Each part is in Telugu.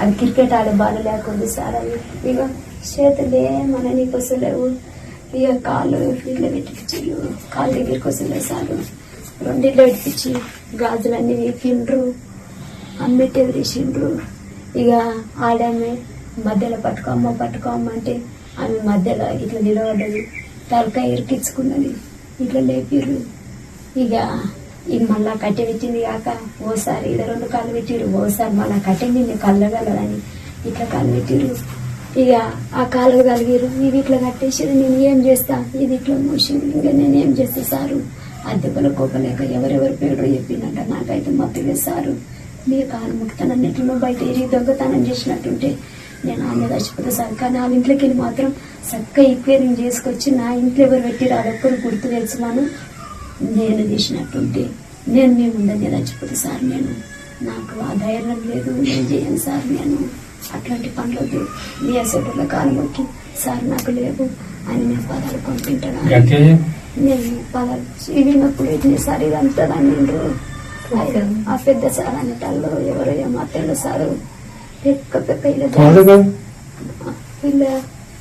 అది క్రికెట్ ఆడే బాల్ లేకుండా సార్ అది ఇక చేతులే మన నీకు వస్తలేవు, ఇక కాళ్ళు ఇట్లా పెట్టించు, కాళ్ళ దగ్గరికి వస్తలేదు సార్. రెండిళ్ళు పెట్టించి గాజులన్నీ వీపిండ్రు, అమ్మెట్టేది తీసిండ్రు. ఇక ఆడామె మధ్యలో పట్టుకోమ్మ అంటే ఆమె మధ్యలో ఇట్లా నిలబడ్డది, తలకాయ ఇరికించుకున్నది, ఇట్లా లేపిర్రు. ఇక మళ్ళా కట్టె పెట్టింది కాక ఓసారి ఇలా 2 కాళ్ళు పెట్టిరు, ఓసారి మళ్ళా కట్టెంది కళ్ళగలని ఇట్లా కాళ్ళు పెట్టిరు. ఇక ఆ కాళ్ళు కలిగిరు, ఇవి ఇట్లా కట్టేసారు. నేను ఏం చేస్తా, ఇది ఇట్లా మోసింది, ఇంకా నేనేం చేస్తా సారు. ఆ దెబ్బల కోపలేక ఎవరెవరి పేరు చెప్పిందంట. నాకైతే మత్తులే సారు, మీ కాలు ముక్తానని ఎట్లా బయట ఎరిగి దొంగతనం చేసినట్టుంటే నేను ఆమె చచ్చిపోతా సార్. కానీ వాళ్ళ ఇంట్లోకి వెళ్ళి మాత్రం చక్కగా ఈక్వేరింగ్ చేసుకొచ్చి నా ఇంట్లో ఎవరు పెట్టిరు అదొక్కరు గుర్తు తెలుసుమాను. నేను చేసినట్టుంటే నేను మీ ముందని చచ్చిపోతా సార్. నాకు ఆ ధైర్యం లేదు, నేను చేయను సార్. నేను అట్లాంటి పనులకి మీ అసెట్లో కాలు మొక్కి సార్ నాకు లేవు అని నేను పదాలు పంపింటాను. నేను పదాలు ఇవి నొప్పులు ఎట్టిన సార్ ఇదంతా నేను ఆ పెద్ద సార్ అనేటాళ్ళు ఎవరో ఏమాత్రంలో సారు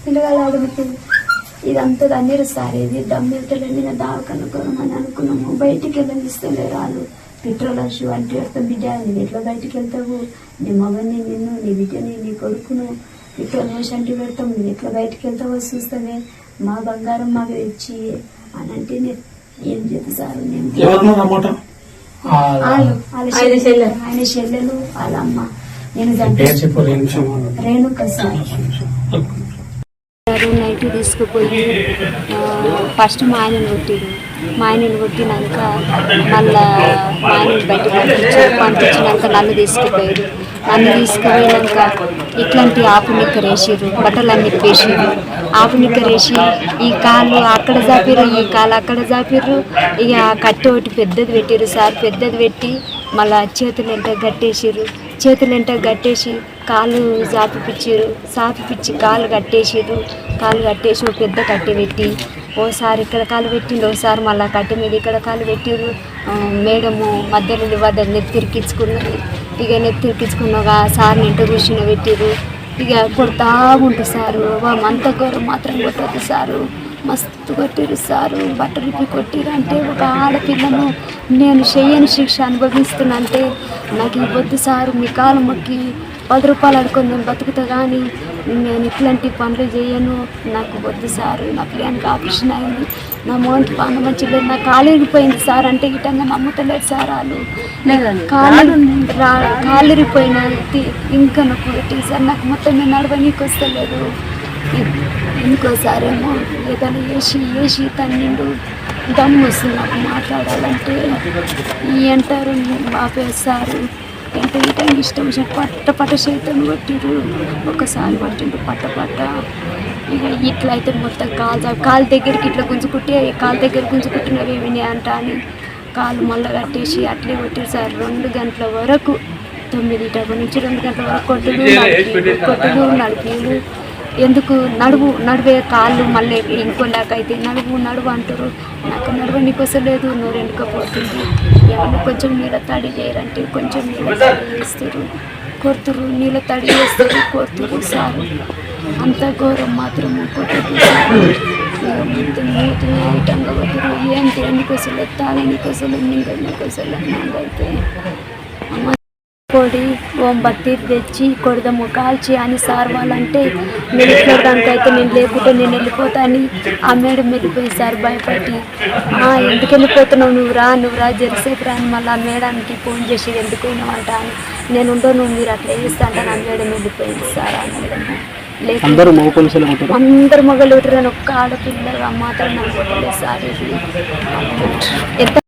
పిల్లగాళ్ళు ఆడుతుంది ఇదంతా అన్నీరు సార్. ఇది దమ్మెళ్తలేండి నా దావకనుకోమని అనుకున్నాము. బయటికి వెళ్ళనిస్తలే రాళ్ళు పెట్రోల్ షూ అంటే వస్తాం. బిడ్డ నువ్వు ఎట్లా బయటికి వెళ్తావు, నీ మగని నిన్ను, నీ బిడ్డని, నీ కొడుకును పెట్రోల్ మోసి అంటే పెడతాం, నువ్వు ఎట్లా బయటికి వెళ్తావో చూస్తామే, మా బంగారం మాకు తెచ్చి అని అంటే నేను ఏం చేస్తా సార్. నేను ఆయన చెల్లెలు వాళ్ళ అమ్మ. నేను రేణుక సార్. నైట్ తీసుకుపోయి ఫస్ట్ మా ఆయనను కొట్టిరు. మా ఆయనను కొట్టినాక మళ్ళా మా ఆయనను బయట పంపించినాక నన్ను తీసుకుపోయారు. నన్ను తీసుకుపోయినాక ఇట్లాంటి ఆపు నిక్కర్ వేసిర్రు, బట్టలన్నీ వేసిర్రు. ఆపు నిక్కర్ వేసి ఈ కాళ్ళు అక్కడ జాపిర్రు, ఈ కాళ్ళు అక్కడ జాపిర్రు. ఇక కట్టె ఒకటి పెద్దది పెట్టిర్రు సార్. పెద్దది పెట్టి మళ్ళా చేతులు ఎంట గట్టేసిర్రు. చేతులు ఎంట గట్టేసి కాళ్ళు సాపిపిచ్చి కాళ్ళు కట్టేసిర్రు. కాళ్ళు కట్టేసి ఒక పెద్ద కట్టె పెట్టి ఓసారి ఇక్కడ కాలు పెట్టిండు, ఓసారి మళ్ళీ కట్టె మీద ఇక్కడ కాలు పెట్టిర్రు. మేడము మధ్యలో వద్ద నెత్తిరికించుకున్నది. ఇక నెత్తిరికించుకున్నాక సార్ని ఇంట కూర్చుని పెట్టిర్రు. ఇక కొడతా ఉంటుంది సారు. అంత ఘోరం మాత్రం కొట్టద్దు సారు, మస్తు కొట్టిరు సారు. బట్టలు కొట్టిరు అంటే ఒక ఆడపిల్లను నేను చెయ్యని శిక్ష అనుభవిస్తున్నా అంటే నాకు ఇవ్వద్దు సారు. మీ కాలు మొక్కి 10 రూపాయలు అడుకొని నేను బతుకుతా, కానీ నేను ఇట్లాంటి పనులు చేయను, నాకు వద్దు సారు. నా పిల్లనికి ఆపరేషన్ అయింది, నా మోంటి పాన మంచిగా లేదు, నా కాలు ఇరిగిపోయింది సార్ అంటే గిట్టంగా నమ్ముతలేదు సార్. వాళ్ళు కాలు ఇరిగిపోయిన ఇంకా నొప్పి పెట్టి సార్ నాకు మొత్తం నేను నడవనీకి వస్తలేదు. ఇంకోసారేమో ఏదైనా వేసి తన్నిండు దమ్ము వస్తుంది నాకు మాట్లాడాలంటే. అంటారు ఆపేస్తారు ఎంత ఇటంగా ఇష్టం పట్ట చేతులు కొట్టిరు. ఒకసారి పట్టిండు పట్ట. ఇక ఇట్లా అయితే మొత్తం కాలు దగ్గరికి ఇట్లా గుంజుకుంటే కాలు దగ్గర గుంజుకుంటున్నవి ఏమినాయి అంట అని కాలు మళ్ళీ కట్టేసి అట్లే కొట్టిరు సార్. 2 గంటల వరకు 9 నుంచి 2 గంటల వరకు కొట్టుడు నడిపీలు. ఎందుకు నడివే కాళ్ళు మళ్ళీ ఇంకోలాకైతే నడువు అంటారు. నాకు నడవనికి వస్తలేదు, నోరు ఎండుకపోతుంది. ఏమన్నా కొంచెం నీళ్ళ తడి చేయరంటే కొంచెం నీళ్ళ తడి చేస్తారు, కొడుతురు. నీళ్ళ తడి చేస్తారు, కొడుతురు సారు. అంత ఘోరం మాత్రం కొట్టదు సారు. మూతులు ఐటంగా కొట్టరు. ఏం తినడానికి వస్తలేదు, తాగడానికి వస్తలేదు, మింగడానికి వస్తలేదు. నాకైతే పొడి ఓంబత్తి తెచ్చి కొడదాము కాల్చి అని సార్ వాళ్ళంటే వెళ్ళిపోవడానికి అయితే నేను లేకుంటే నేను వెళ్ళిపోతా అని ఆ మేడం వెళ్ళిపోయి సార్ భయపడి. ఎందుకు వెళ్ళిపోతున్నావు, నువ్వు రా జరిసేపు రా అని మళ్ళీ ఆ మేడానికి ఫోన్ చేసి ఎందుకు పోయినావంట అని నేను ఉండవు, నువ్వు మీరు అట్లా చేస్తా అంటే నా మేడం వెళ్ళిపోయింది సార్. ఆ మేడం అందరు మొగలు ఒక్క ఆడపిల్లగా మాత్రం నమ్ముకోలేదు సార్. ఇది ఎంత